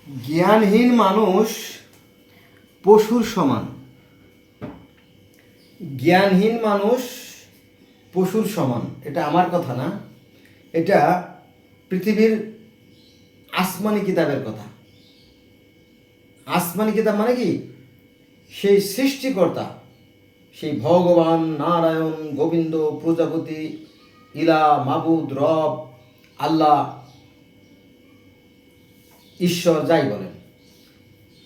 জ্ঞানহীন মানুষ পশুর সমান। জ্ঞানহীন মানুষ পশুর সমান, এটা আমার কথা না, এটা পৃথিবীর আসমানি কিতাবের কথা। আসমানি কিতাব মানে কি? সেই সৃষ্টিকর্তা, সেই ভগবান নারায়ণ গোবিন্দ প্রজাপতি ইলা মাবুদ রব আল্লাহ ঈশ্বর যাই বলেন,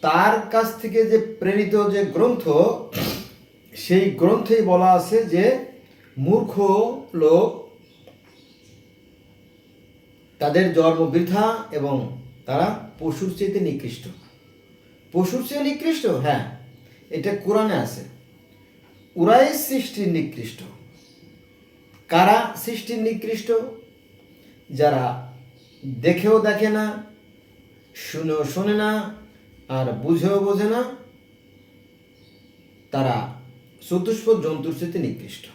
তার কাছ থেকে যে প্রেরিত যে গ্রন্থ, সেই গ্রন্থেই বলা আছে যে মূর্খ লোক তাদের জন্ম বৃথা এবং তারা পশুর চেয়ে নিকৃষ্ট। পশুর চেয়ে নিকৃষ্ট, হ্যাঁ, এটা কোরআনে আছে। ওরাই সৃষ্টির নিকৃষ্ট। কারা সৃষ্টির নিকৃষ্ট? যারা দেখেও দেখে না, শুনেও শোনে না, আর বুঝেও বোঝে না, তারা চতুষ্পদ জন্তুর চেয়ে নিকৃষ্ট।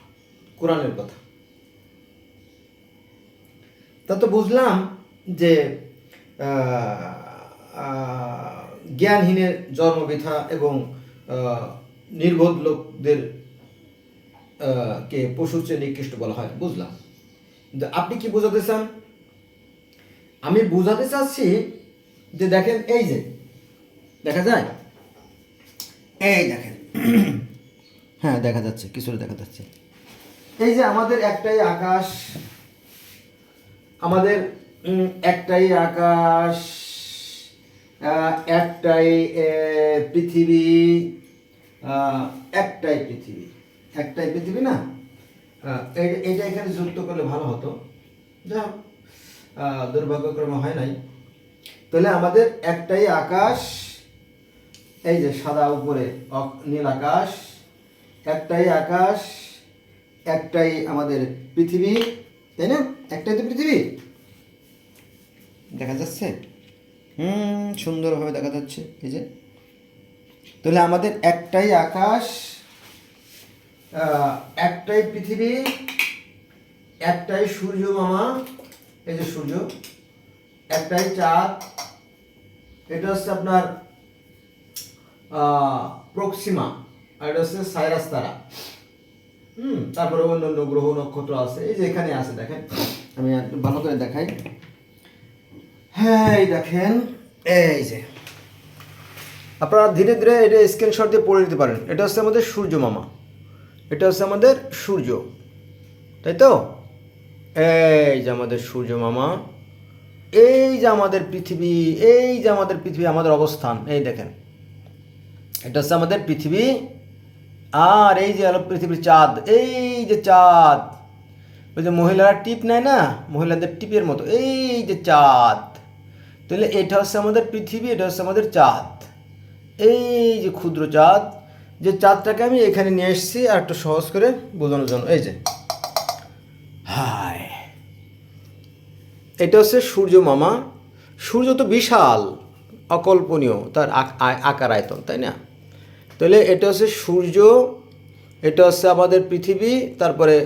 কোরআনের কথা। তা তো বুঝলাম যে জ্ঞানহীনের জন্মবৃথা এবং নির্বোধ লোকদের কে পশুর চেয়ে নিকৃষ্ট বলা হয়, বুঝলাম। আপনি কি বোঝাতে চান? আমি বোঝাতে চাচ্ছি যে দেখেন, এই যে দেখা যায়, এই দেখেন, হ্যাঁ দেখা যাচ্ছে, কিছুটা দেখা যাচ্ছে। এই যে আমাদের একটাই আকাশ, একটাই আকাশ, একটাই পৃথিবী, একটাই পৃথিবী না? এইটা এখানে যুক্ত করলে ভালো হতো, যা দুর্ভাগ্যক্রমে হয় নাই। তাহলে আমাদের একটাই আকাশ, এই যে সাদা উপরে নীল আকাশ, একটাই আকাশ, একটাই আমাদের পৃথিবী, তাই না? একটাই তো পৃথিবী, দেখা যাচ্ছে? সুন্দরভাবে দেখা যাচ্ছে। এই যে তাহলে আমাদের একটাই আকাশ, একটাই পৃথিবী, একটাই সূর্য মামা, এই যে সূর্য, একটাই চাঁদ, এটা হচ্ছে আপনার প্রক্সিমা, আর এটা হচ্ছে সাইরাস তারা। তারপরে অন্যান্য গ্রহ নক্ষত্র আছে, এই যে এখানে আছে, দেখেন, আমি একটু ভালো করে দেখাই। হ্যাঁ, এই দেখেন, এই যে আপনারা ধীরে ধীরে এটা স্ক্রিনশট দিয়ে পড়ে নিতে পারেন। এটা হচ্ছে আমাদের সূর্য মামা, এটা হচ্ছে আমাদের সূর্য, তাই তো? এই যে আমাদের সূর্য মামা, এই যে আমাদের পৃথিবী, এই যে আমাদের পৃথিবী, আমাদের অবস্থান, এই দেখেন, এটা হচ্ছে আমাদের পৃথিবী। আর এই যে হলো পৃথিবীর চাঁদ, এই যে চাঁদ, ওই যে মহিলারা টিপ নেয় না, মহিলাদের টিপের মতো, এই যে চাঁদ। তাহলে এটা হচ্ছে আমাদের পৃথিবী, এটা হচ্ছে আমাদের চাঁদ, এই যে ক্ষুদ্র চাঁদ, যে চাঁদটাকে আমি এখানে নিয়ে এসেছি আর একটু সহজ করে বোঝানোর জন্য। এই যে হায়, এটা হচ্ছে সূর্য মামা। সূর্য তো বিশাল, অকল্পনীয় তার আকার আয়তন, তাই না? তাহলে এটা হচ্ছে সূর্য, এটা হচ্ছে আমাদের পৃথিবী, তারপরে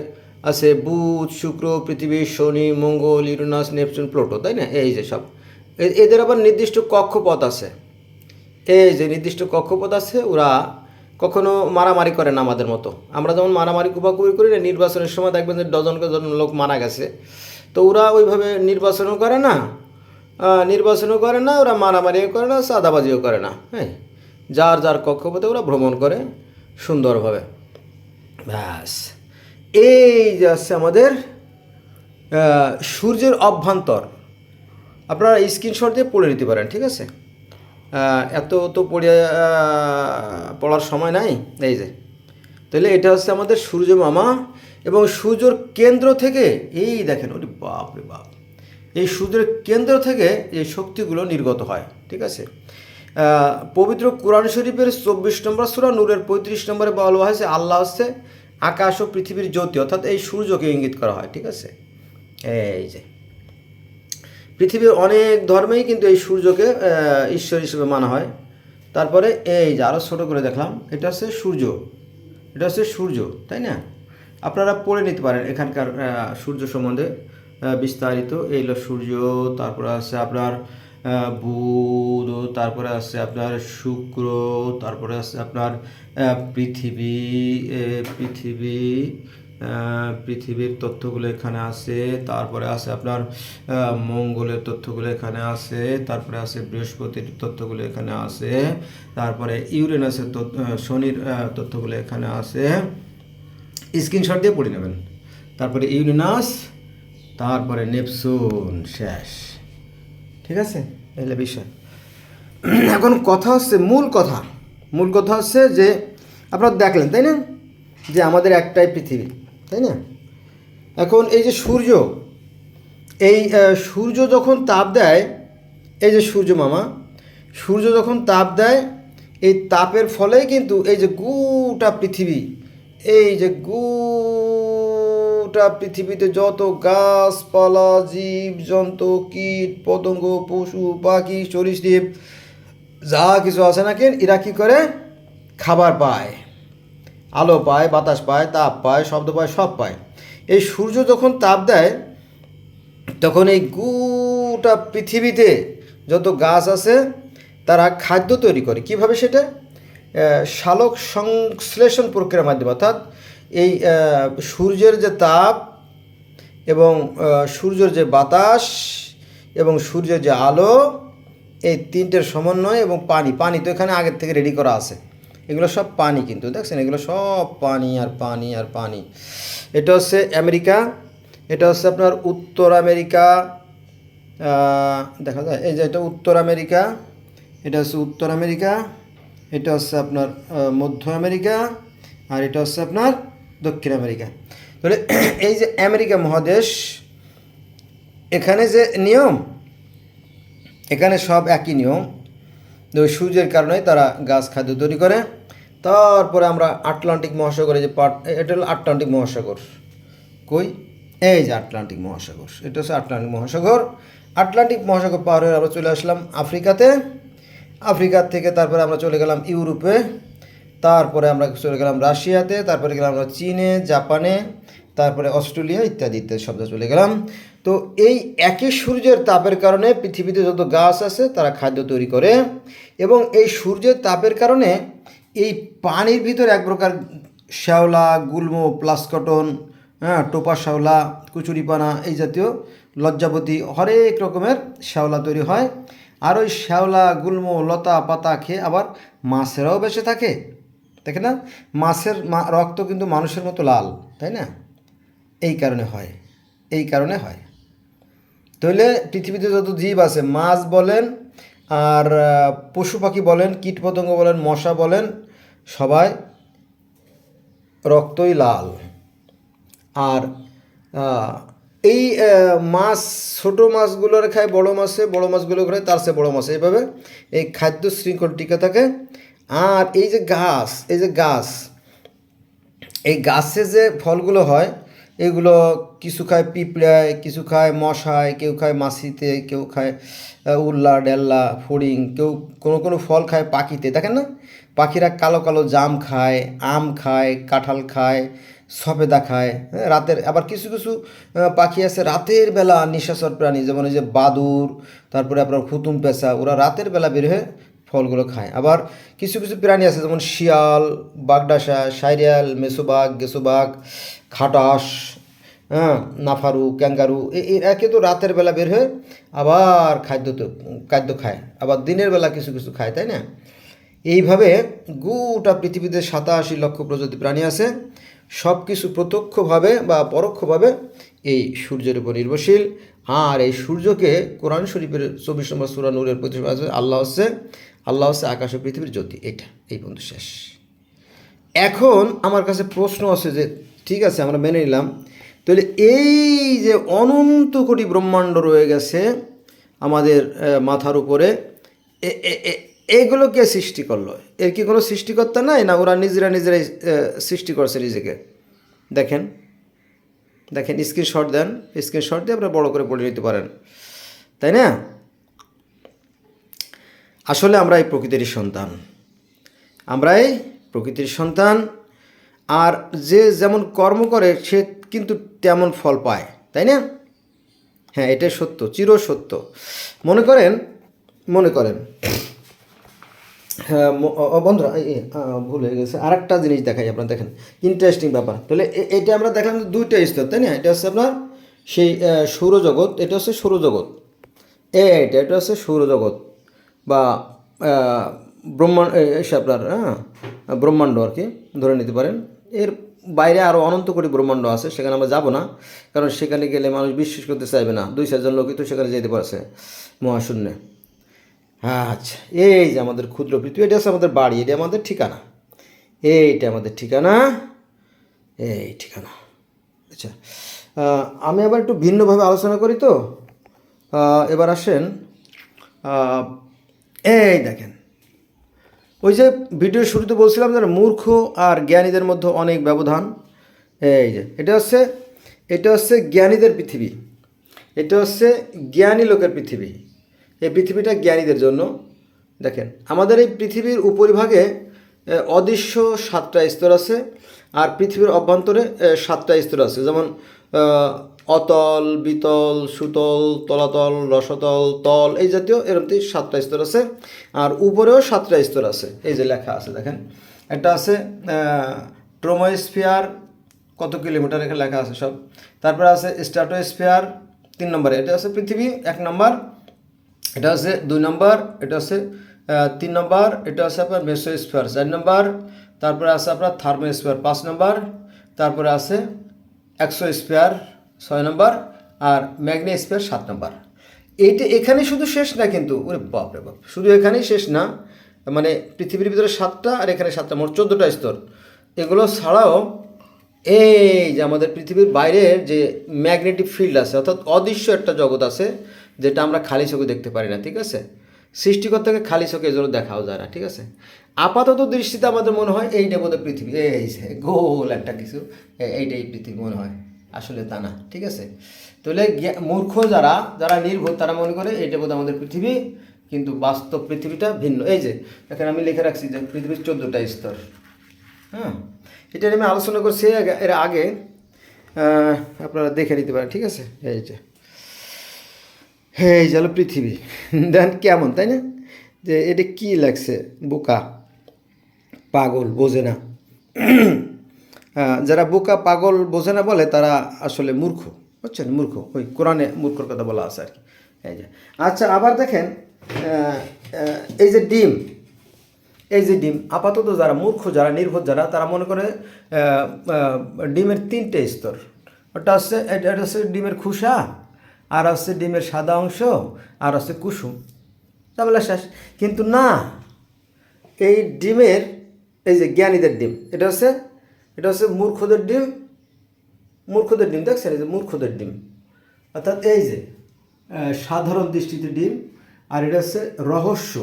আছে বুধ, শুক্র, পৃথিবী, শনি, মঙ্গল, ইউরেনাস, নেপচুন, প্লুটো, তাই না? এই যে সব, এদের আবার নির্দিষ্ট কক্ষপথ আছে। এই যে নির্দিষ্ট কক্ষপথ আছে, ওরা কখনো মারামারি করে না আমাদের মতো। আমরা যেমন মারামারি কুপাকুপি করি না, নির্বাচনের সময় দেখবেন যে ডজনকে ডজন লোক মারা গেছে, তো ওরা ওইভাবে নির্বাচনও করে না, ওরা মারামারিও করে না, চাঁদাবাজিও করে না। হ্যাঁ, যার যার কক্ষপথে ওরা ভ্রমণ করে সুন্দরভাবে। ব্যাস, এই যে আছে আমাদের সূর্যের অভ্যন্তর। আপনারা স্ক্রিনশট দিয়ে পড়ে নিতে পারেন, ঠিক আছে? এত তো পড়ার সময় নাই। এই যে তাহলে এটা হচ্ছে আমাদের সূর্য মামা, এবং সূর্যের কেন্দ্র থেকে, এই দেখেন, ওরে বাপ রে বাপ, এই সূর্যের কেন্দ্র থেকে এই শক্তিগুলো নির্গত হয়, ঠিক আছে? পবিত্র কোরআন শরীফের 24 নম্বর সূরা নূরের 35 নম্বরে বলা হয়েছে আল্লাহ হচ্ছে আকাশ ও পৃথিবীর জ্যোতি, অর্থাৎ এই সূর্যকে ইঙ্গিত করা হয়, ঠিক আছে? এই যে পৃথিবীর অনেক ধর্মেই কিন্তু এই সূর্যকে ঈশ্বর হিসেবে মানা হয়। তারপরে এই যে আরও ছোটো করে দেখলাম, এটা হচ্ছে সূর্য, তাই না? আপনারা পড়ে নিতে পারেন এখানকার সূর্য সম্বন্ধে বিস্তারিত। এই হলো সূর্য, তারপরে আছে আপনার বুধ, তারপরে আছে আপনার শুক্র, তারপরে আছে আপনার পৃথিবী। পৃথিবী পৃথিবীর তথ্যগুলো এখানে আছে। তারপরে আছে আপনার মঙ্গলের তথ্যগুলো এখানে আছে। তারপরে আছে বৃহস্পতির তথ্যগুলো এখানে আছে। তারপরে ইউরেনাসের শনির তথ্যগুলো এখানে আছে। স্ক্রিনশট দিয়ে পড়ে নেবেন। তারপরে ইউরেনাস, তারপরে নেপচুন, শেষ। ঠিক আছে, এগুলো বিষয়। এখন কথা হচ্ছে মূল কথা হচ্ছে যে আপনারা দেখলেন তাই না, যে আমাদের একটাই পৃথিবী, তাই না? এখন এই যে সূর্য, এই সূর্য যখন তাপ দেয়, এই যে সূর্য মামা, সূর্য যখন তাপ দেয়, এই তাপের ফলেই কিন্তু এই যে গোটা পৃথিবী, এই যে গোটা পৃথিবীতে যত গাছপালা, জীব জন্তু, কীট পতঙ্গ, পশু পাখি, সরীসৃপ যা কিছু আছে নাকি, এরা কী করে খাবার পায়, আলো পায়, বাতাস পায়, তাপ পায়, শব্দ পায়, সব পায়। এই সূর্য যখন তাপ দেয় তখন এই গোটা পৃথিবীতে যত গাছ আছে তারা খাদ্য তৈরি করে। কিভাবে সেটা? সালোক সংশ্লেষণ প্রক্রিয়ার মাধ্যমে, অর্থাৎ এই সূর্যের যে তাপ এবং সূর্যের যে বাতাস এবং সূর্যের যে আলো, এই তিনটের সমন্বয় এবং পানি তো এখানে আগের থেকে রেডি করা আছে। এগুলো সব পানি, কিন্তু দেখছেন এগুলো সব পানি আর পানি আর পানি। এটা হচ্ছে আমেরিকা, এটা হচ্ছে আপনার উত্তর আমেরিকা, দেখা যায় এই যে এটা উত্তর আমেরিকা, এটা হচ্ছে উত্তর আমেরিকা, এটা হচ্ছে আপনার মধ্য আমেরিকা, আর এটা হচ্ছে আপনার দক্ষিণ আমেরিকা। তাহলে এই যে আমেরিকা মহাদেশ, এখানে যে নিয়ম, এখানে সব একই নিয়ম। ওই সূর্যের কারণে তারা গাছ খাদ্য তৈরি করে। তারপরে আমরা আটলান্টিক মহাসাগরে যে এটা হলো আটলান্টিক মহাসাগর, কই এই যে আটলান্টিক মহাসাগর, এটা হচ্ছে আটলান্টিক মহাসাগর। আটলান্টিক মহাসাগর পার হয়ে আমরা চলে আসলাম আফ্রিকাতে। আফ্রিকার থেকে তারপরে আমরা চলে গেলাম ইউরোপে, তারপরে আমরা চলে গেলাম রাশিয়াতে, তারপরে গেলাম আমরা চীনে, জাপানে, তারপরে অস্ট্রেলিয়া ইত্যাদি ইত্যাদি সব চলে গেলাম। তো এই একই সূর্যের তাপের কারণে পৃথিবীতে যত গাছ আছে তারা খাদ্য তৈরি করে, এবং এই সূর্যের তাপের কারণে এই পানির ভিতরে এক প্রকার শ্যাওলা, গুল্ম, প্লাসকটন, টোপা শ্যাওলা, কুচুরিপানা এই জাতীয় লজ্জাবতী হরেক রকমের শ্যাওলা তৈরি হয়। আর ওই শ্যাওলা, গুল্ম, লতা পাতা খেয়ে আবার মাছেরাও বেঁচে থাকে। দেখে না, মাছের রক্ত কিন্তু মানুষের মতো লাল, তাই না? এই কারণে হয়। তাহলে পৃথিবীতে যত জীব আছে, মাছ বলেন আর পশু পাখি বলেন, কীটপতঙ্গ বলেন, মশা বলেন, সবাই রক্তই লাল। আর এই মাছ, ছোটো মাছগুলোর খায় বড়ো মাছে, বড়ো মাছগুলো খায় তার চেয়ে বড়ো মাছ, এইভাবে এই খাদ্য শৃঙ্খল টিকে থাকে। আর এই যে গাছ, এই গাছে যে ফলগুলো হয়, এগুলো কিছু খায় পিঁপড়ায়, কিছু খায় মশায়, কেউ খায় মাছিতে, কেউ খায় উল্লা, ডেল্লা, ফড়িং, কেউ কোনো ফল খায় পাখিতে। দেখেন না, পাখিরা কালো কালো জাম খায়, আম খায়, কাঁঠাল খায়, সবেদা খায়। রাতের আবার কিছু পাখি আছে রাতের বেলা নিশাচর প্রাণী, যেমন এই যে বাদুড়, তারপরে আপনার হুতুম পেঁচা, ওরা রাতের বেলা বের হয়ে ফলগুলো খায়। আবার কিছু প্রাণী আছে যেমন শিয়াল, বাগডাসা, সাইরিয়াল, মেসোবাগ, গেসোবাগ, খাটাস, নাফারু, ক্যাঙ্গারু, এরা কিন্তু রাতের বেলা বের হয়ে আবার খাদ্য খায়, আবার দিনের বেলা কিছু খায়, তাই না? এইভাবে গোটা পৃথিবীতে 87 লক্ষ প্রজাতি প্রাণী আছে। সব কিছু প্রত্যক্ষভাবে বা পরোক্ষভাবে এই সূর্যের উপর নির্ভরশীল। আর এই সূর্যকে কোরআন শরীফের 24 নম্বর সূরা নূরের 25 আছে, আল্লাহ হচ্ছে আকাশ ও পৃথিবীর জ্যোতি। এই পর্যন্ত শেষ। এখন আমার কাছে প্রশ্ন আছে যে ঠিক আছে, আমরা মেনে নিলাম, তাহলে এই যে অনন্ত কোটি ব্রহ্মাণ্ড রয়ে গেছে আমাদের মাথার উপরে, এগুলো কে সৃষ্টি করলো? এর কি কোনো সৃষ্টিকর্তা নাই, না ওরা নিজেরাই সৃষ্টি করছে নিজেকে? দেখেন স্ক্রিনশট দিয়ে আপনারা বড় করে পড়ে নিতে পারেন, তাই না? আসলে আমরা এই প্রকৃতির সন্তান, আর যে যেমন কর্ম করে সে কিন্তু তেমন ফল পায়, তাই না? হ্যাঁ, এটাই সত্য, চিরসত্য। মনে করেন মনে করেন হ্যাঁ বন্ধুরা ভুল হয়ে গেছে, আরেকটা জিনিস দেখাই আপনার, দেখেন ইন্টারেস্টিং ব্যাপার। তাহলে এটা আমরা দেখলাম দুইটা স্তর, তাই না? এটা হচ্ছে আপনার সেই সৌরজগৎ, এটা হচ্ছে সৌরজগৎ, এটা হচ্ছে সৌরজগৎ বা ব্রহ্মাণ্ড, এসে আপনার ব্রহ্মাণ্ড আর কি ধরে নিতে পারেন। এর বাইরে আরও অনন্ত কোটি ব্রহ্মাণ্ড আছে, সেখানে আমরা যাব না, কারণ সেখানে গেলে মানুষ বিশ্বাস করতে চাইবে না। 2-4 জন লোকই তো সেখানে যেতে পারছে মহাশূন্যে। আচ্ছা, এই যে আমাদের ক্ষুদ্র পৃথিবী, এটা হচ্ছে আমাদের বাড়ি, এটা আমাদের ঠিকানা, এইটা আমাদের ঠিকানা, এই ঠিকানা। আচ্ছা, আমি আবার একটু ভিন্নভাবে আলোচনা করি তো। এবার আসেন, এই দেখেন, ওই যে ভিডিওর শুরুতে বলছিলাম যে মূর্খ আর জ্ঞানীদের মধ্যে অনেক ব্যবধান। এই যে এটা হচ্ছে জ্ঞানীদের পৃথিবী, এটা হচ্ছে জ্ঞানী লোকের পৃথিবী। এই পৃথিবীটা জ্ঞানীদের জন্য। দেখেন, আমাদের এই পৃথিবীর উপরিভাগে অদৃশ্য 7টা স্তর আছে, আর পৃথিবীর অভ্যন্তরে 7টা স্তর আছে, যেমন অতল, বিতল, সুতল, তলাতল, রসতল, তল, এই জাতীয় এরকম 7টা স্তর আছে। আর উপরেও 7টা স্তর আছে, এই যে লেখা আছে দেখেন, একটা আছে ট্রোমোস্ফিয়ার, কত কিলোমিটার এখানে লেখা আছে সব। তারপরে আছে স্ট্র্যাটোস্ফিয়ার 3 নম্বরে, এটা আছে পৃথিবী 1 নম্বর, এটা আছে 2 নম্বর, এটা আছে 3 নম্বর, এটা আছে আপনার মেসোস্ফিয়ার 4 নম্বর, তারপরে আছে আপনার থার্মোস্ফিয়ার 5 নম্বর, তারপরে আছে এক্সোস্ফিয়ার 6 নম্বর, আর ম্যাগনেস্ফিয়ার 7 নম্বর। এইটা এখানে শুধু শেষ না কিন্তু, ওরে বাপ রে বাপ, শুধু এখানেই শেষ না, মানে পৃথিবীর ভিতরে 7টা আর এখানে 7টা, মোট 14টা স্তর। এগুলো ছাড়াও এই যে আমাদের পৃথিবীর বাইরের যে ম্যাগনেটিক ফিল্ড আছে, অর্থাৎ অদৃশ্য একটা জগৎ আছে, যেটা আমরা খালি চোখে দেখতে পারি না, ঠিক আছে? সৃষ্টিকর্তাকে খালি চোখে এজন্য দেখাও যায় না, ঠিক আছে? আপাতত দৃষ্টিতে আমাদের মনে হয় এইটা বোধহয় পৃথিবী, এই যে গোল একটা কিছু, এইটাই পৃথিবী মনে হয়, আসলে তা না, ঠিক আছে? তাহলে মূর্খ যারা যারা নির্বোধ, তারা মনে করে এইটা বোধহয় আমাদের পৃথিবী, কিন্তু বাস্তব পৃথিবীটা ভিন্ন। এই যে এখানে আমি লিখে রাখছি যে পৃথিবীর 14টা স্তর। হ্যাঁ, এটা আমি আলোচনা করছি এর আগে, আপনারা দেখে নিতে পারেন, ঠিক আছে? এই যে এই হলো পৃথিবী, দেন কেমন, তাই না? যে এটা কি লাগছে, বোকা পাগল বোঝে না। যারা বোকা পাগল বোঝে না বলে, তারা আসলে মূর্খ, বুঝছেন? মূর্খ, ওই কোরআনে মূর্খর কথা বলা আছে আর কি। এই যে আচ্ছা, আবার দেখেন, এই যে ডিম, এই যে ডিম, আপাতত যারা মূর্খ, যারা নির্বোধ, যারা, তারা মনে করে ডিমের 3টে স্তর। ওটা হচ্ছে, এটা হচ্ছে ডিমের খোসা, আর হচ্ছে ডিমের সাদা অংশ, আর হচ্ছে কুসুম, তাহলে শেষ। কিন্তু না, এই ডিমের, এই যে জ্ঞানীদের ডিম, এটা হচ্ছে মূর্খদের ডিম, মূর্খদের ডিম, দেখছেন? এই যে মূর্খদের ডিম, অর্থাৎ এই যে সাধারণ দৃষ্টিতে ডিম। আর এটা হচ্ছে রহস্য,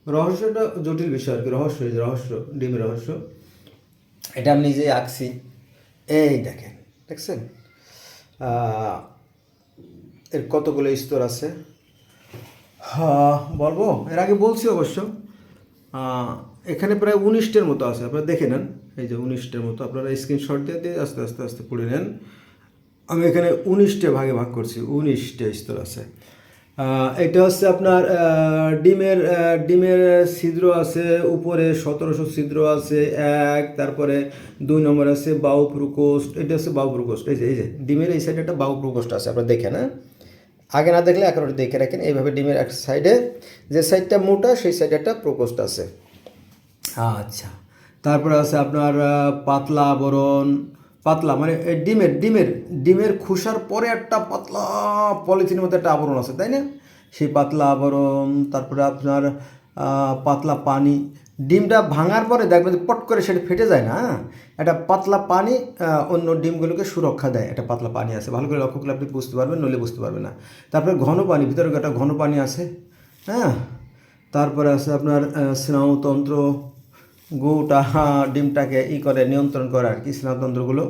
রহস্যটা জটিল বিষয় আর কি, রহস্য, এই যে রহস্য, ডিমের রহস্য, এটা আমি নিজেই আঁকছি। এই দেখেন, দেখছেন এর কতগুলো স্তর আছে? বলবো, এর আগে বলছি অবশ্য। এখানে প্রায় 19টার মতো আছে, আপনারা দেখে নেন, এই যে 19টার মতো, আপনারা স্ক্রিনশট দিয়ে দিয়ে আস্তে আস্তে আস্তে পড়ে নেন। আমি এখানে 19টে ভাগে ভাগ করছি, 19টে স্তর আছে। এটা হচ্ছে আপনার ডিমের ছিদ্র আছে উপরে 1700 ছিদ্র আছে 1, তারপরে 2 নম্বর আছে বায়ু প্রকোষ্ঠ, এটা হচ্ছে বায়ু প্রকোষ্ঠ। এই যে ডিমের এই সাইডে একটা বায়ু প্রকোষ্ঠ আছে, আপনারা দেখেন, হ্যাঁ? আগে না দেখলে এখন দেখে রাখেন, এইভাবে ডিমের এক সাইডে, যে সাইডটা মোটা সেই সাইডে একটা প্রকোষ্ঠ আছে। আচ্ছা, তারপরে আছে আপনার পাতলা আবরণ, পাতলা মানে ডিমের খোসার পরে একটা পাতলা পলিথিনের মধ্যে একটা আবরণ আছে, তাই না? সেই পাতলা আবরণ। তারপরে আপনার পাতলা পানি, ডিমটা ভাঙার পরে দেখবেন যে পট করে সেটা ফেটে যায় না, একটা পাতলা পানি অন্য ডিমগুলোকে সুরক্ষা দেয়, একটা পাতলা পানি আছে, ভালো করে লক্ষ্য করলে আপনি বুঝতে পারবেন, নইলে বুঝতে পারবেন না। তারপরে ঘন পানি, ভিতরে একটা ঘন পানি আছে, হ্যাঁ? তারপরে আছে আপনার স্নায়ুতন্ত্র, গোটা ডিমটাকে করে নিয়ন্ত্রণ করে আর কি, স্নায়ুতন্ত্রগুলো,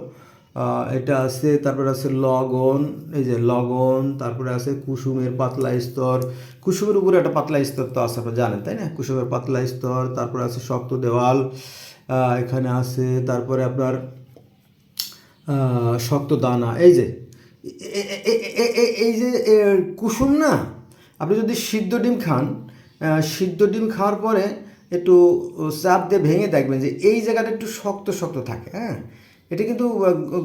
এটা আছে। তারপরে আছে লবণ, এই যে লবণ। তারপরে আছে কুসুমের পাতলা স্তর, কুসুমের উপরে একটা পাতলা স্তর তো আছে, আপনারা জানেন, তাই না? কুসুমের পাতলা স্তর। তারপরে আছে শক্ত দেওয়াল, এখানে আছে। তারপরে আপনার শক্ত দানা, এই যে কুসুম না, আপনি যদি সিদ্ধ ডিম খান, সিদ্ধ ডিম খাওয়ার পরে একটু চাপ দিয়ে ভেঙে দেখবেন যে এই জায়গাটা একটু শক্ত শক্ত থাকে। হ্যাঁ, এটা কিন্তু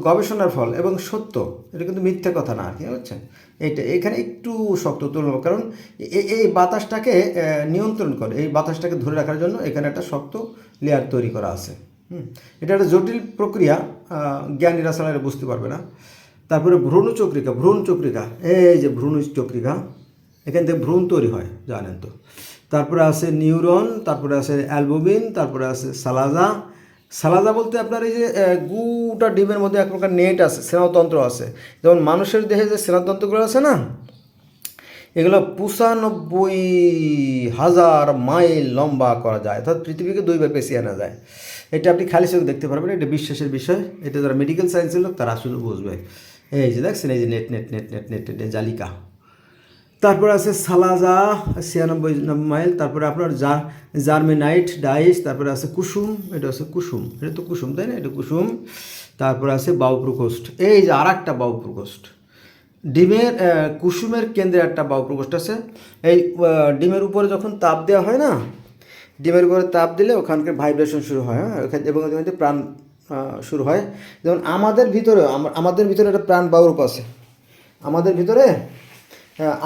গবেষণার ফল এবং সত্য, এটা কিন্তু মিথ্যে কথা না আর কি, বুঝছেন? এইটা এখানে একটু শক্ত তুলব, কারণ এই বাতাসটাকে নিয়ন্ত্রণ করে, এই বাতাসটাকে ধরে রাখার জন্য এখানে একটা শক্ত লেয়ার তৈরি করা আছে। এটা একটা জটিল প্রক্রিয়া, জ্ঞানীরা ছাড়া এটা বুঝতে পারবে না। তারপরে ভ্রূণ চক্রিকা, এই যে ভ্রূণ চক্রিকা, এখান থেকে ভ্রূণ তৈরি হয়, জানেন তো। তারপরে আছে নিউরন, তারপরে আছে অ্যালবুমিন, তারপরে আছে সালাজা বলতে আপনার এই যে গোটা ডিমের মধ্যে এক প্রকার নেট আছে, স্নায়ুতন্ত্র আছে। যেমন মানুষের দেহে যে স্নায়ুতন্ত্রগুলো আছে না, এগুলো 95,000 মাইল লম্বা করা যায়, অর্থাৎ পৃথিবীকে 2 বার পেছিয়ে আনা যায়। এটা আপনি খালি চোখে দেখতে পারবেন, এটা বিশ্বাসের বিষয়। এটা যারা মেডিকেল সায়েন্সের লোক তারা শুধু বুঝবে। এই যে দেখছেন, এই যে net net net net net net জালিকা। তারপরে আছে সালাজা 96 মাইল। তারপরে আপনার জার্মেনাইট ডাইস। তারপরে আছে কুসুম, এটা হচ্ছে কুসুম, এটা তো কুসুম তাই না, এটা কুসুম। তারপরে আছে বায়ু প্রকোষ্ঠ, এই যে আর একটা বায়ু প্রকোষ্ঠ। ডিমের কুসুমের কেন্দ্রে একটা বায়ু প্রকোষ্ঠ আছে। এই ডিমের উপরে যখন তাপ দেওয়া হয় না, ডিমের উপরে তাপ দিলে ওখানকার ভাইব্রেশন শুরু হয়, হ্যাঁ, এবং ওখান থেকে প্রাণ শুরু হয়। যেমন আমাদের ভিতরে একটা প্রাণ বায়ুরূপ আছে, আমাদের ভিতরে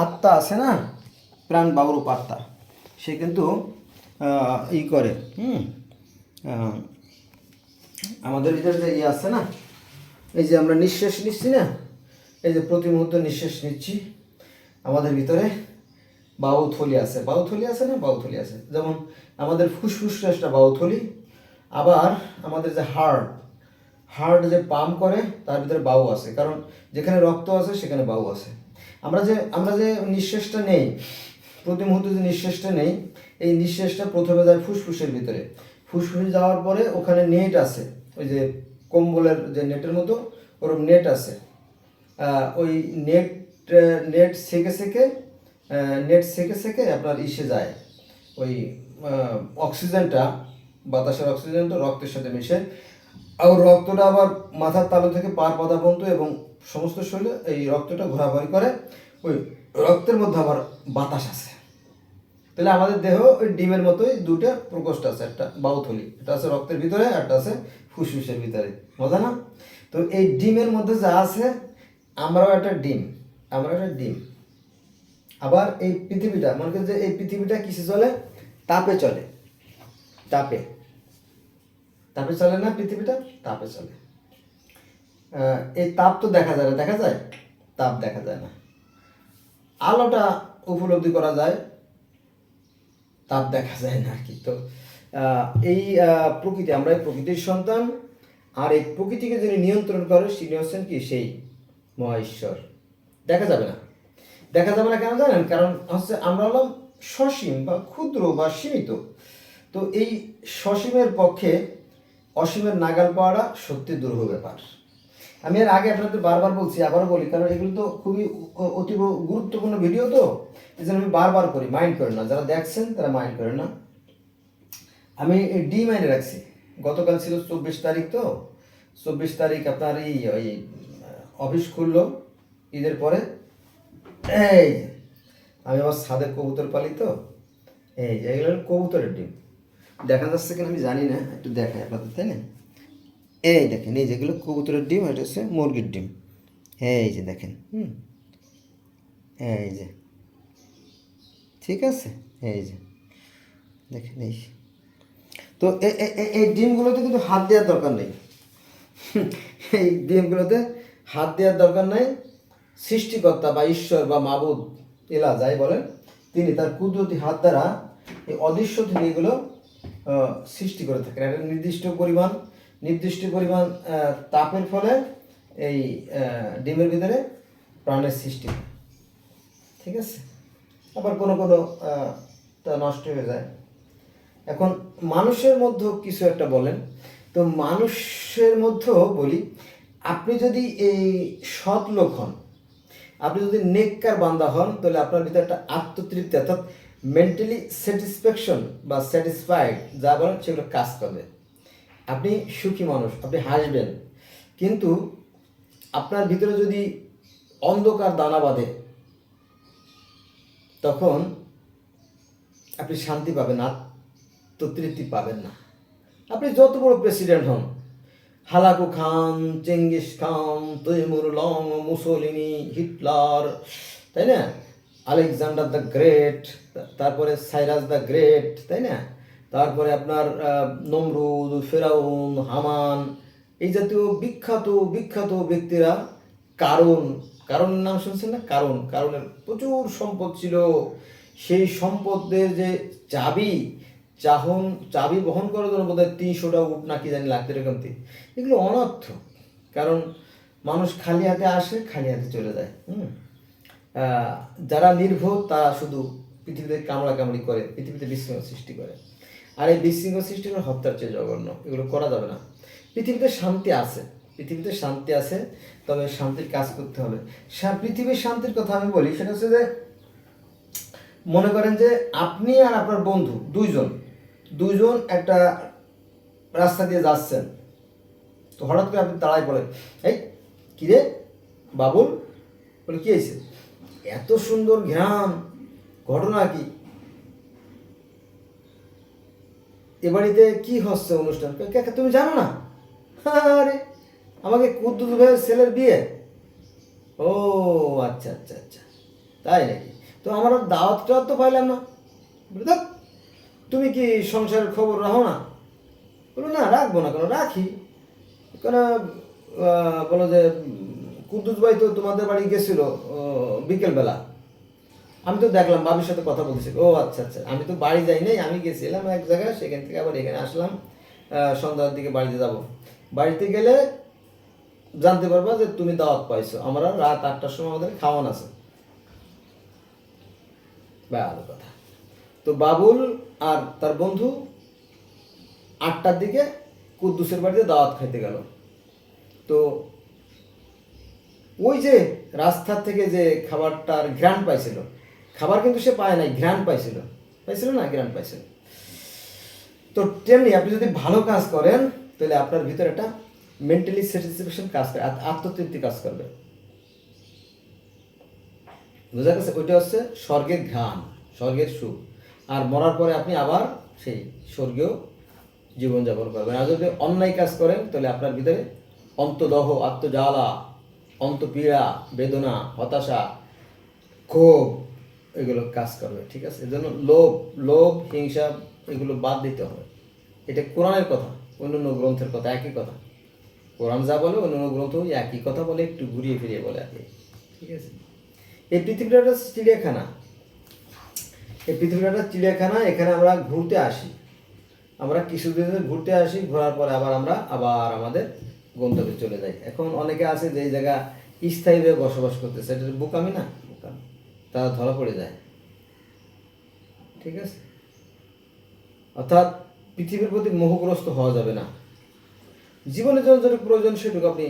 আত্মা আছে না, প্রাণ বায়ুরূপ আত্মা, সে কিন্তু ই করে, আমাদের ভিতরে যে আছে না, এই যে আমরা নিঃশ্বাস নিচ্ছি না, এই যে প্রতি মুহূর্তে নিঃশ্বাস নিচ্ছি, আমাদের ভিতরে বায়ুথলি আছে না, বায়ুথলি আছে। যেমন আমাদের ফুসফুসটা একটা বায়ুথলি, আবার আমাদের যে হার্ট যে পাম্প করে তার ভিতরে বায়ু আছে, কারণ যেখানে রক্ত আছে সেখানে বায়ু আছে। আমরা যে নিঃশ্বাসটা নেই, প্রতি মুহূর্তে যে নিঃশ্বাসটা নেই, এই নিঃশ্বাসটা প্রথমে যায় ফুসফুসের ভিতরে, ফুসফুসে যাওয়ার পরে ওখানে নেট আছে, ওই যে কম্বলের যে নেটের মতো ওরকম নেট আছে। ওই নেট সেকে আপনার ইসে যায়, ওই অক্সিজেনটা, বাতাসের অক্সিজেনটা রক্তের সাথে মিশে, আর রক্তটা আবার মাথার তালু থেকে পার পাতা পর্যন্ত এবং সমস্ত শরীরে এই রক্তটা ঘোরাঘুরি করে। ওই রক্তের মধ্যে আবার বাতাস আছে। তাহলে আমাদের দেহ ওই ডিমের মতোই 2টা প্রকোষ্ঠ আছে, একটা বায়ুথলি, এটা আছে রক্তের ভিতরে, একটা আছে ফুসফুসের ভিতরে, মজা না? তো এই ডিমের মধ্যে যা আছে, আমরাও একটা ডিম। আবার এই পৃথিবীটা, মনে করি যে এই পৃথিবীটা কিসে চলে? তাপে চলে। তাপে চলে না পৃথিবীটা, তাপে চলে। এই তাপ তো দেখা যায় না, তাপ দেখা যায় না। আলোটা উপলব্ধি করা যায়, তাপ দেখা যায় না আর কি। তো এই প্রকৃতি, আমরা এই প্রকৃতির সন্তান, আর এই প্রকৃতিকে যিনি নিয়ন্ত্রণ করে তিনি হচ্ছেন কি? সেই মহা ঈশ্বর। দেখা যাবে না কেন জানেন? কারণ হচ্ছে আমরা হলাম সসীম বা ক্ষুদ্র বা সীমিত। তো এই সসীমের পক্ষে অসীমের নাগাল পাওয়াটা সত্যি দুরূহ ব্যাপার। আমি এর আগে আপনাদের বারবার বলছি, আবারও বলি, কারণ এগুলো তো খুবই অতীব গুরুত্বপূর্ণ ভিডিও, তো এই জন্য আমি বারবার করি, মাইন্ড করেন না, যারা দেখছেন তারা মাইন্ড করেন না। আমি ডি মাইনে রাখছি। গতকাল ছিল 24 তারিখ, তো 24 তারিখ আপনার ওই অফিস খুললো ঈদের পরে। এই আমি আমার ছাদে কবুতর পালি, তো এই যে এগুলো কবুতরের ডিম। দেখা যাচ্ছে কিনা আমি জানি না, একটু দেখাই আপনাদের, তাই না? এই দেখেন, এই যেগুলো কবুতরের ডিম, এটা হচ্ছে মুরগির ডিম। এই যে দেখেন, এই যে, ঠিক আছে, এই যে দেখেন। এই তো এই ডিমগুলোতে কিন্তু হাত দেওয়ার দরকার নেই, এই ডিমগুলোতে হাত দেওয়ার দরকার নাই। সৃষ্টিকর্তা বা ঈশ্বর বা মাবুদ, এলা যাই বলেন, তিনি তার কুদরতি হাত দ্বারা এই অদৃশ্য থেকে এগুলো সৃষ্টি করে থাকেন। একটা নির্দিষ্ট পরিমাণ তাপের ফলে এই ডিমের ভিতরে প্রাণের সৃষ্টি হয়, ঠিক আছে? আবার কোনো তা নষ্ট হয়ে যায়। এখন মানুষের মধ্যেও কিছু একটা বলেন, তো মানুষের মধ্যেও বলি, আপনি যদি এই সৎ লোক হন, আপনি যদি নেককার বান্দা হন, তাহলে আপনার ভিতরে একটা আত্মতৃপ্তি, অর্থাৎ মেন্টালি স্যাটিসফ্যাকশন বা স্যাটিসফাইড যা বলেন সেগুলো কাজ করবে। আপনি সুখী মানুষ, আপনি হাসবেন। কিন্তু আপনার ভিতরে যদি অন্ধকার দানা বাঁধে, তখন আপনি শান্তি পাবেন, আত্মতৃপ্তি পাবেন না। আপনি যত বড় প্রেসিডেন্ট হন, Hulagu Khan, Genghis Khan, Timur Lang, Mussolini, Hitler, তাই না, আলেকজান্ডার দ্য গ্রেট, তারপরে সাইরাস দ্য গ্রেট, তাই না, তারপরে আপনার নমরুদ, ফেরাউন, হামান, এই জাতীয় বিখ্যাত বিখ্যাত ব্যক্তিরা, কারণের নাম শুনছেন না? কারণের প্রচুর সম্পদ ছিল। সেই সম্পদের যে চাবি বহন করার জন্য বোধ হয় 300টা উট না কি জানি লাগতো এরকম। এগুলো অনর্থ, কারণ মানুষ খালি হাতে আসে, খালি হাতে চলে যায়। যারা নির্বোধ তারা শুধু পৃথিবীতে কামড়াকামড়ি করে, পৃথিবীতে বিশৃঙ্খল সৃষ্টি করে। আর এই বিশৃঙ্খল সৃষ্টি করে হত্যার চেয়ে জঘন্য। এগুলো করা যাবে না। পৃথিবীতে শান্তি আছে, তবে শান্তির কাজ করতে হবে। পৃথিবীর শান্তির কথা আমি বলি, সেটা হচ্ছে যে মনে করেন যে আপনি আর আপনার বন্ধু দুইজন একটা রাস্তা দিয়ে যাচ্ছেন, তো হঠাৎ করে আপনি তাড়াই পড়েন, এই কিরে বাবুল, বলে কি হয়েছে, এত সুন্দর ঘ্রাণ, ঘটনা কি, এ বাড়িতে কি হচ্ছে অনুষ্ঠান, তুমি জানো না? আরে আমাকে কুদ্দুস ভাইয়ের ছেলের বিয়ে। ও আচ্ছা আচ্ছা আচ্ছা, তাই নাকি? তো আমার দাওয়াতটা তো পাইলাম না। তুমি কি সংসারের খবর রাখো না? বলো না, রাখবো না কেন, রাখি। কেন বলো যে কুদ্দুস ভাই তো তোমাদের বাড়ি গেছিল বিকেলবেলা, আমি তো দেখলাম বাবির সাথে কথা বলছি। ও আচ্ছা আচ্ছা, আমি তো বাড়ি যাই নাই, আমি গেছিলাম এক জায়গায়, সেখান থেকে আবার এখানে আসলাম, সন্ধ্যার দিকে বাড়িতে যাব। বাড়িতে গেলে জানতে পারবা যে তুমি দাওয়াত পাইছো। আমরা রাত 8টার সময় আমাদের খাওয়ান আছে। ভালো কথা। তো বাবুল আর তার বন্ধু 8টার দিকে কুদ্দুসের বাড়িতে দাওয়াত খাইতে গেল। তো ওই যে রাস্তার থেকে যে খাবারটার ঘ্রাণ পাইছিল, খাবার কিন্তু সে পায় নাই, ঘ্রাণ পাইছিল না, ঘ্রাণ পাইছিল। তো তেমনি আপনি যদি ভালো কাজ করেন, তাহলে আপনার ভিতরে একটা মেন্টালি স্যাটিসফ্যাকশন কাজ করে, আত্মতৃপ্তি কাজ করবে। বোঝা গেছে? ওইটা হচ্ছে স্বর্গের ঘ্রাণ, স্বর্গের সুখ। আর মরার পরে আপনি আবার সেই স্বর্গীয় জীবনযাপন করবেন। আর যদি অন্যায় কাজ করেন, তাহলে আপনার ভিতরে অন্তদহ, আত্মজ্বালা, অন্তপীড়া, বেদনা, হতাশা, ক্ষোভ, এগুলো কাজ করবে। ঠিক আছে? এজন্য লোভ, হিংসা এগুলো বাদ দিতে হবে। এটা কোরআনের কথা, অন্যান্য গ্রন্থের কথা একই কথা। কোরআন যা বলে অন্যান্য গ্রন্থ একই কথা বলে, একটু ঘুরিয়ে ফিরিয়ে বলে আর কি। ঠিক আছে? এই পৃথিবীটা একটা চিড়িয়াখানা। এখানে আমরা ঘুরতে আসি, আমরা কিছুদিন ঘুরতে আসি, ঘোরার পরে আবার আমাদের গন্তব্যে চলে যাই। এখন অনেকে আছে যে এই জায়গা স্থায়ীভাবে বসবাস করতেছে, এটা বোকামি না? বোকামি। তারা ধরা পড়ে যায়। ঠিক আছে? অর্থাৎ পৃথিবীর প্রতি মোহগ্রস্ত হওয়া যাবে না। জীবনের জন্য যেটুকু প্রয়োজন সেটুকু আপনি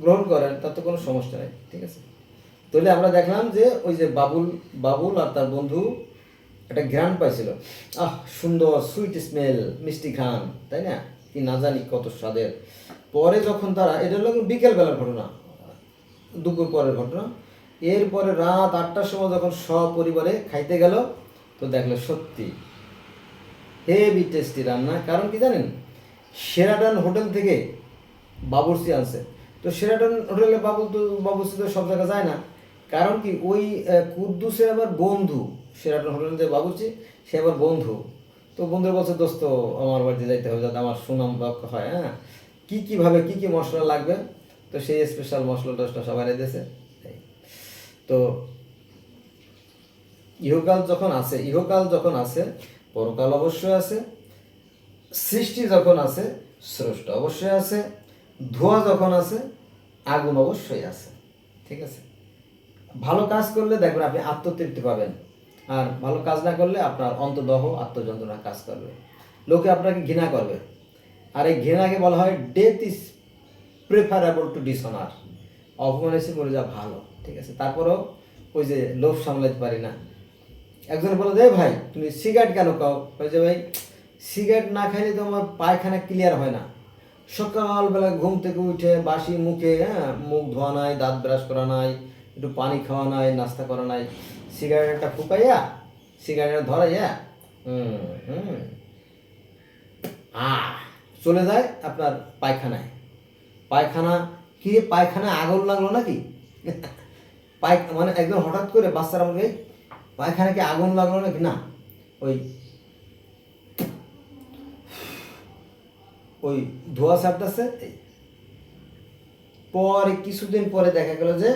গ্রহণ করেন, তার তো কোনো সমস্যা নেই। ঠিক আছে? তাহলে আমরা দেখলাম যে ওই যে বাবুল আর তার বন্ধু একটা ঘ্রাণ পাইছিল, সুন্দর সুইট স্মেল, মিষ্টি ঘ্রাণ, তাই না, কি না জানি কত স্বাদের। পরে যখন তারা, এটা হলো বিকেলবেলার ঘটনা, দুপুর পরের ঘটনা, এরপরে রাত 8টার সময় যখন সপরিবারে খাইতে গেল, তো দেখলো সত্যি হেভি টেস্টি রান্না। কারণ কি জানেন? শেরাটন হোটেল থেকে বাবুর্চি আনছে। তো শেরাটন হোটেলে বাবুর্চি তো সব জায়গায় যায় না। কারণ কি, ওই কুদ্দুসের আবার বন্ধু, শেরাটন হোটেলের যে বাবুর্চি, সে আবার বন্ধু। তো বন্ধুরা বলছে, দোস্ত আমার বাড়িতে যাইতে হবে যাতে আমার সুনাম রক্ষা হয়। হ্যাঁ, কীভাবে কী মশলা লাগবে, তো সেই স্পেশাল মশলা টশলা সবাই দিয়েছে। তো ইহকাল যখন আছে, পরকাল অবশ্যই আছে, সৃষ্টি যখন আছে, স্রষ্টা অবশ্যই আছে, ধোঁয়া যখন আছে, আগুন অবশ্যই আছে। ঠিক আছে? ভালো কাজ করলে দেখবেন আপনি আত্মতৃপ্তি পাবেন, আর ভালো কাজ না করলে আপনার অন্তদহ, আত্মযন্ত্রণা কাজ করবে। লোকে আপনাকে ঘৃণা করবে, আর এই ঘৃণাকে বলা হয় death is preferable two dishonour. অপমান এসে মরে যাওয়া ভালো। ঠিক আছে? তারপরেও ওই যে লোভ সামলাতে পারি না। একজন বলে, দে ভাই তুমি সিগারেট কেন খাও? যে ভাই সিগারেট না খাইলে তো আমার পায়খানা ক্লিয়ার হয় না। সকালবেলা ঘুম থেকে উঠে বাসি মুখে, মুখ ধোয়া নাই, দাঁত ব্রাশ করা নাই, একটু পানি খাওয়া নাই, নাস্তা করা নাই, সিগারেটটা ফুকাইয়া সিগারেট ধরাইয়া চলে যায় আপনার পায়খানায়। পায়খানায় আগুন লাগলো নাকি? মানে একদম হঠাৎ করে বাচ্চারা বলবে পায়খানায় কি আগুন লাগলো নাকি? না, ওই ধোয়া ছাড়তেছে। পরে কিছুদিন পরে দেখা গেল যে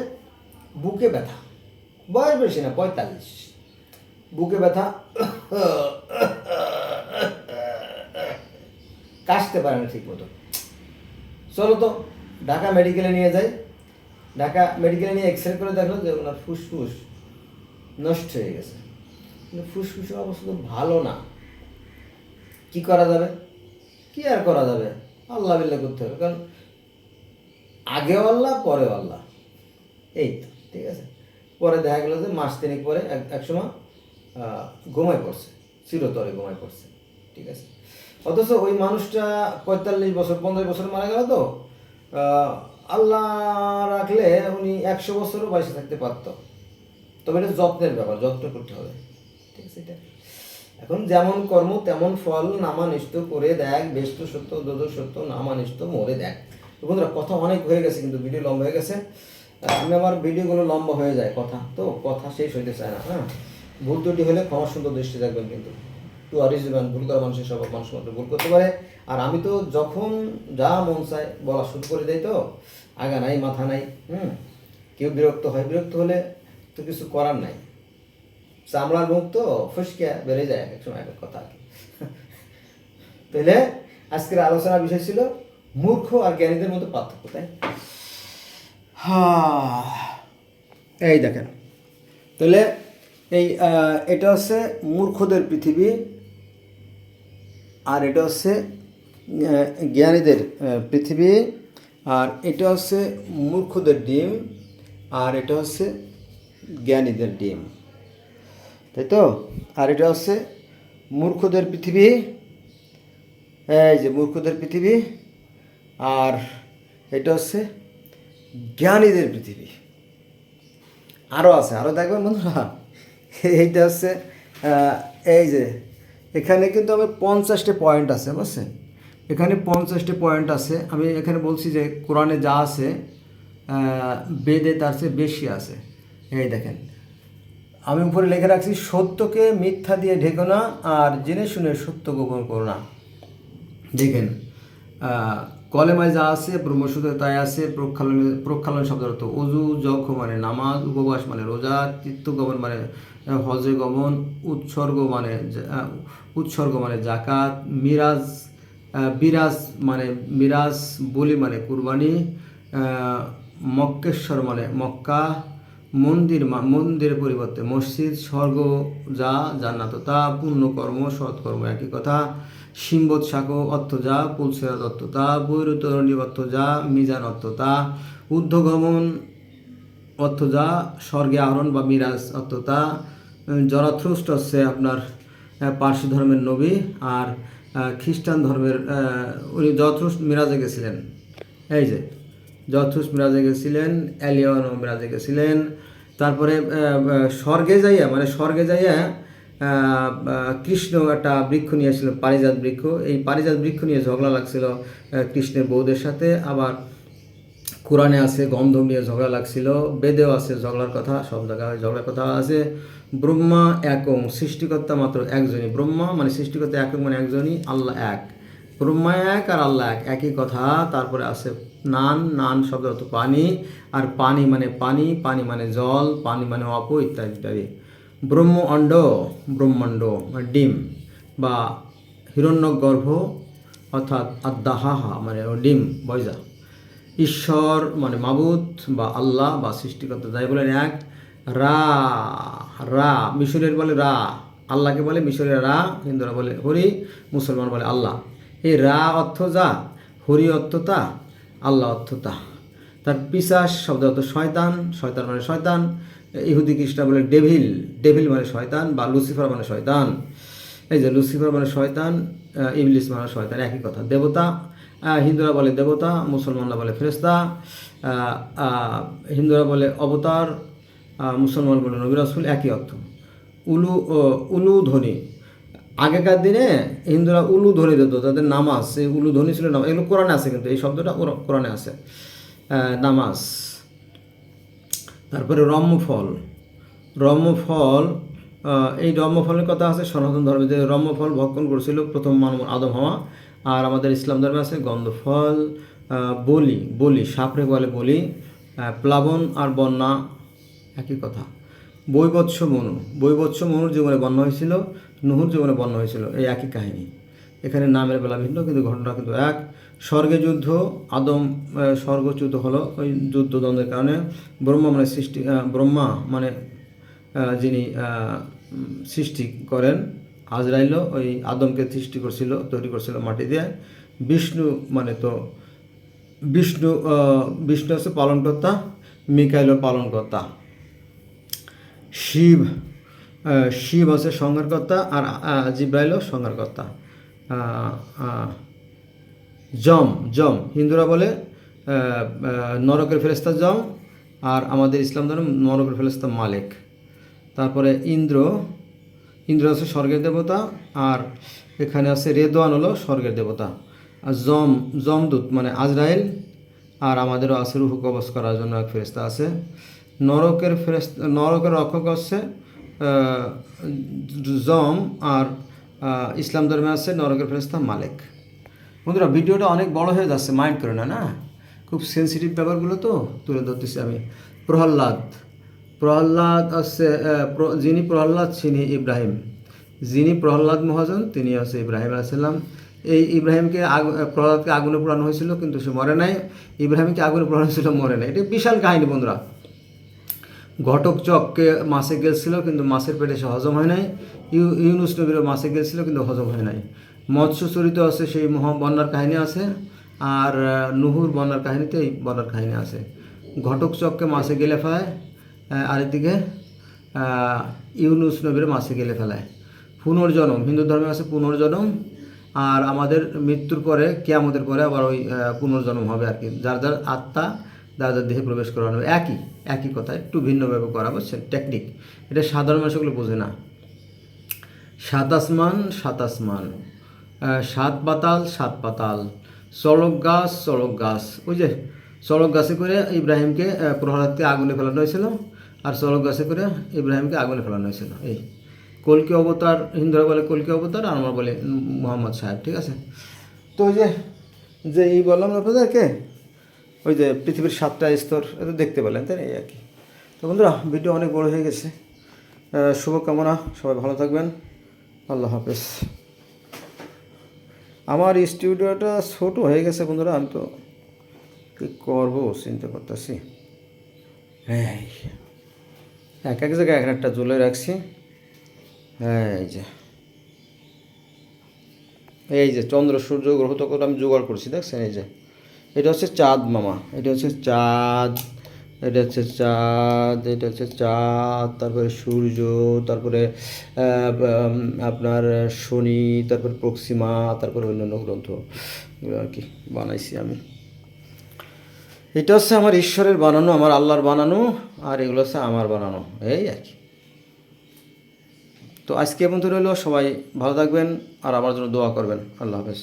বুকে ব্যথা, বয়স বেশি না, 45, বুকে ব্যথা, কাশতে পারে না ঠিক মতো। চলো তো ঢাকা মেডিকেলে নিয়ে যাই। ঢাকা মেডিকেলে নিয়ে এক্স রে করে দেখলো যে ওনার ফুসফুস নষ্ট হয়ে গেছে। কিন্তু ফুসফুসের অবস্থা তো ভালো না, কি করা যাবে? কি আর করা যাবে, আল্লাহ বিল্লাহ করতে হবে, কারণ আগেও আল্লাহ পরেও আল্লাহ, এই তো ঠিক আছে। পরে দেখা গেলো যে মাস তিনেক পরে একসময় ঘুমায় পড়ছে, চিরতরে ঘুমায় পড়ছে, ঠিক আছে। অথচ ওই মানুষটা 45 বছর 50 বছর মারা গেল তো আল্লাহ রাখলে উনি 100 বছরও বয়সে থাকতে পারত। তবে এটা যত্নের ব্যাপার, যত্ন করতে হবে, ঠিক আছে। এটা এখন যেমন কর্ম তেমন ফল, নামানিষ্ট করে দেখ, বেষ্ট সত্য দোদ সত্য, নামানিষ্ট মরে দেখ। তো বন্ধুরা কথা অনেক হয়ে গেছে, কিন্তু ভিডিও লম্বা হয়ে গেছে। আমি আমার ভিডিওগুলো লম্বা হয়ে যায়, কথা শেষ হইতে চায় না। হ্যাঁ, ভুল ত্রুটি হলে ক্ষমা সুন্দর দৃষ্টি রাখবেন, কিন্তু ভুল করা মানুষের স্বভাব, মানুষ মাত্র ভুল করতে পারে। আর আমি তো যখন যা মন চায় বলা শুরু করে দেয়, তো আগা নাই মাথা নাই। কেউ বিরক্ত হলে তো কিছু করার নাই, চামড়ার মুখ তো ফসকে বেড়ে যায় এক সময়, এক কথা আর কি। তাহলে আজকের আলোচনার বিষয় ছিল মূর্খ আর জ্ঞানীদের মধ্যে পার্থক্য, তাই? এই দেখেন, তাহলে এটা হচ্ছে মূর্খদের পৃথিবী, আর এটা হচ্ছে জ্ঞানীদের পৃথিবী, আর এটা হচ্ছে মূর্খদের ডিম, আর এটা হচ্ছে জ্ঞানীদের ডিম, তাই তো? আর এটা হচ্ছে মূর্খদের পৃথিবী, এই যে মূর্খদের পৃথিবী, আর এটা হচ্ছে জ্ঞানীদের পৃথিবী। আরও আছে, আরও দেখবেন বন্ধুরা। এইটা হচ্ছে এই যে এখানে কিন্তু আমার 50টা পয়েন্ট আছে, বুঝছেন? এখানে 50টা পয়েন্ট আছে। আমি এখানে বলছি যে কোরআনে যা আছে বেদে তার চেয়ে বেশি আছে। এই দেখেন, আমি উপরে লিখে রাখছি, সত্যকে মিথ্যা দিয়ে ঢেকো না, আর জেনে শুনে সত্য গোপন করো না। দেখেন, কলেমায় যা আছে ব্রহ্মসূত্রে তাই আছে। প্রক্ষালন শব্দের অর্থ অজু, যখ মানে নামাজ, উপবাস মানে রোজা, তীর্থগমন মানে হজে গমন, উৎসর্গ মানে জাকাত, মিরাজ বলি মানে কুরবানি, মক্কেশ্বর মানে মক্কা, মন্দিরের পরিবর্তে মসজিদ, স্বর্গ যা জান্নাত তা, পুণ্যকর্ম সৎকর্ম একই কথা, সিম্বত শাক অর্থ যা, পুলসেরাত অর্থ তা, বৈরুতরণী অর্থ যা, মিজান অর্থ তা, ঊর্ধ্বগমন অর্থ যা, স্বর্গে আহরণ বা মিরাজ অর্থ তা। জরাথ্রুস্ট হচ্ছে আপনার পার্সি ধর্মের নবী, আর খ্রিস্টান ধর্মের উনি জরাথ্রুস্ট মিরাজে গেছিলেন। এই যে জরাথ্রুস্ট মিরাজে গেছিলেন, এলিয়নও মিরাজে গেছিলেন। তারপরে স্বর্গে যাইয়া কৃষ্ণ একটা বৃক্ষ নিয়ে এসেছিল, পারিজাত বৃক্ষ। এই পারিজাত বৃক্ষ নিয়ে ঝগড়া লাগছিল কৃষ্ণের বউদের সাথে। আবার কোরআনে আছে গন্ধম নিয়ে ঝগড়া লাগছিল, বেদেও আছে ঝগড়ার কথা, সব জায়গায় ঝগড়ার কথা আছে। ব্রহ্মা একং, সৃষ্টিকর্তা মাত্র একজনই। ব্রহ্মা মানে সৃষ্টিকর্তা, একং মানে একজনই, আল্লাহ এক। ব্রহ্মা এক আর আল্লাহ এক, একই কথা। তারপরে আছে নান শব্দ অর্থ পানি, আর পানি মানে জল, পানি মানে অপ, ইত্যাদি ইত্যাদি। ব্রহ্মাণ্ড ডিম বা হিরণ্যগর্ভ অর্থাৎ আদাহাহা মানে ডিম বয়জা। ঈশ্বর মানে মাবুদ বা আল্লাহ বা সৃষ্টিকর্তা, যাই বলেন এক। রা মিশরের বলে রা, আল্লাহকে বলে মিশরের রা, হিন্দুরা বলে হরি, মুসলমান বলে আল্লাহ। এই রা অর্থ যা, হরি অর্থ তা, আল্লাহ অর্থ তা। তার পিশাচ শব্দ অর্থ শয়তান মানে শয়তান। ইহুদি খ্রিস্টান বলে ডেভিল মানে শয়তান, বা লুসিফার মানে শয়তান। এই যে লুসিফার মানে শয়তান, ইবলিস মানে শয়তান, একই কথা। দেবতা হিন্দুরা বলে দেবতা, মুসলমানরা বলে ফেরেশতা, হিন্দুরা বলে অবতার, মুসলমান বলে নবী রাসূল, একই অর্থ। উলু ধ্বনি, আগেকার দিনে হিন্দুরা উলু ধ্বনি দিত, তাদের নামাজ, এই উলু ধ্বনি ছিল নামাজ। এগুলো কোরআনে আছে, কিন্তু এই শব্দটা কোরআনে আছে, নামাজ। তারপরে রম্যফল, এই রম্যফলের কথা আছে সনাতন ধর্মে, যে রম্যফল ভক্ষণ করেছিল প্রথম মানব আদম হাওয়া। আর আমাদের ইসলাম ধর্মে আছে গন্ধফল, বলি সাপরে বলে বলি, প্লাবন আর বন্যা একই কথা। বৈবৎস মনুর জীবনে বন্যা হয়েছিল, নুহুর জীবনে বন্যা হয়েছিল, এই একই কাহিনী। এখানে নামের বেলা ভিন্ন, কিন্তু ঘটনা কিন্তু এক। স্বর্গে যুদ্ধ, স্বর্গচ্যুত হলো ওই যুদ্ধদ্বন্দ্বের কারণে। ব্রহ্মা মানে যিনি সৃষ্টি করেন, আজরাইলও ওই আদমকে তৈরি করছিল মাটি দিয়ে। বিষ্ণু হচ্ছে পালনকর্তা, মিকাইলও পালনকর্তা। শিব আছে সংহারকর্তা, আর জিব্রাইলও সংহারকর্তা। যম হিন্দুরা বলে নরকের ফেরেশতা যম, আর আমাদের ইসলাম ধর্ম নরকের ফেরেশতা মালিক। তারপরে ইন্দ্র আছে স্বর্গের দেবতা, আর এখানে আছে রেদওয়ান হলো স্বর্গের দেবতা। আর যমদূত মানে আজরাইল, আর আমাদেরও আছে রূহ কবজ করার জন্য এক ফেরেশতা আছে। নরকের রক্ষক হচ্ছে যম, আর ইসলাম ধর্মে আছে নরকের ফেরেশতা মালিক। বন্ধুরা, ভিডিওটা অনেক বড় হয়ে যাচ্ছে, মাইন্ড করে না, খুব সেন্সিটিভ ব্যাপারগুলো তো তুলে ধরতেছি আমি। প্রহ্লাদ আছে, যিনি প্রহ্লাদ তিনি ইব্রাহিম, যিনি প্রহ্লাদ মহাজন তিনি আছে ইব্রাহিম আলাইহিস সালাম। এই ইব্রাহিমকে প্রহ্লাদকে আগুনে পোড়ানো হয়েছিল, কিন্তু সে মরে নাই। ইব্রাহিমকে আগুনে পোড়ানো হয়েছিল, মরে নাই। এটা বিশাল কাহিনী বন্ধুরা। ঘটক চককে মাছে গেছিল, কিন্তু মাছের পেটে সে হজম হয় নাই। ইউনুস নবীরও মাছে গেছিল, কিন্তু হজম হয় নাই। মৎস্য চরিত আছে, সেই বন্যার কাহিনী আছে। আর নুহুর বন্যার কাহিনীতে এই বন্যার কাহিনী আছে। ঘটক চককে মাছে গেলে ফেলায়, আরেকদিকে ইউনুস নবীর মাছে গেলে ফেলায়। পুনর্জন্ম, হিন্দু ধর্মে আছে পুনর্জন্ম, আর আমাদের মৃত্যুর পরে কিয়ামতের পরে আবার ওই পুনর্জন্ম হবে আর কি, যার যার আত্মা যার যার দেহে প্রবেশ করানো। একই কথা, একটু ভিন্নভাবে করা, বুঝছেন টেকনিক। এটা সাধারণ মানুষগুলো বোঝে না। সাত আসমান, সাত পাতাল, চড়ক গাছ, ওই যে চড়ক গাছে করে ইব্রাহিমকে প্রহ্লাদকে আগুনে ফেলানো হয়েছিল, আর চড়ক গাছে করে ইব্রাহিমকে আগুনে ফেলানো হয়েছিল। এই কলকি অবতার, হিন্দুরা বলে কলকি অবতার, আর আমরা বলি মোহাম্মদ সাহেব, ঠিক আছে। তো ওই যে এই বললাম আপনাদেরকে, ওই যে পৃথিবীর 7টা স্তর, এটা দেখতে পেলেন, তাই এই আর কি। তো বন্ধুরা, ভিডিও অনেক বড় হয়ে গেছে। শুভকামনা, সবাই ভালো থাকবেন, আল্লাহ হাফেজ। আমার স্টুডিওটা ছোট হয়ে গেছে বন্ধুরা, আমি তো কী করবো চিন্তা করতেছি। এক জায়গায় একটা ঝুলে রাখছি। এই যে চন্দ্র সূর্য গ্রহ তখন আমি জোগাড় করছি, দেখছেন। এই যে এটা হচ্ছে চাঁদ মামা, এটা হচ্ছে চাঁদ, তারপরে সূর্য, তারপরে আপনার শনি, তারপরে প্রক্সিমা, তারপরে অন্যান্য গ্রন্থ আর কি বানাইছি আমি। এটা হচ্ছে আমার ঈশ্বরের বানানো, আমার আল্লাহর বানানো, আর এগুলো হচ্ছে আমার বানানো, এই আর কি। তো আজকে পর্যন্ত রইল, সবাই ভালো থাকবেন আর আমার জন্য দোয়া করবেন। আল্লাহ হাফেজ।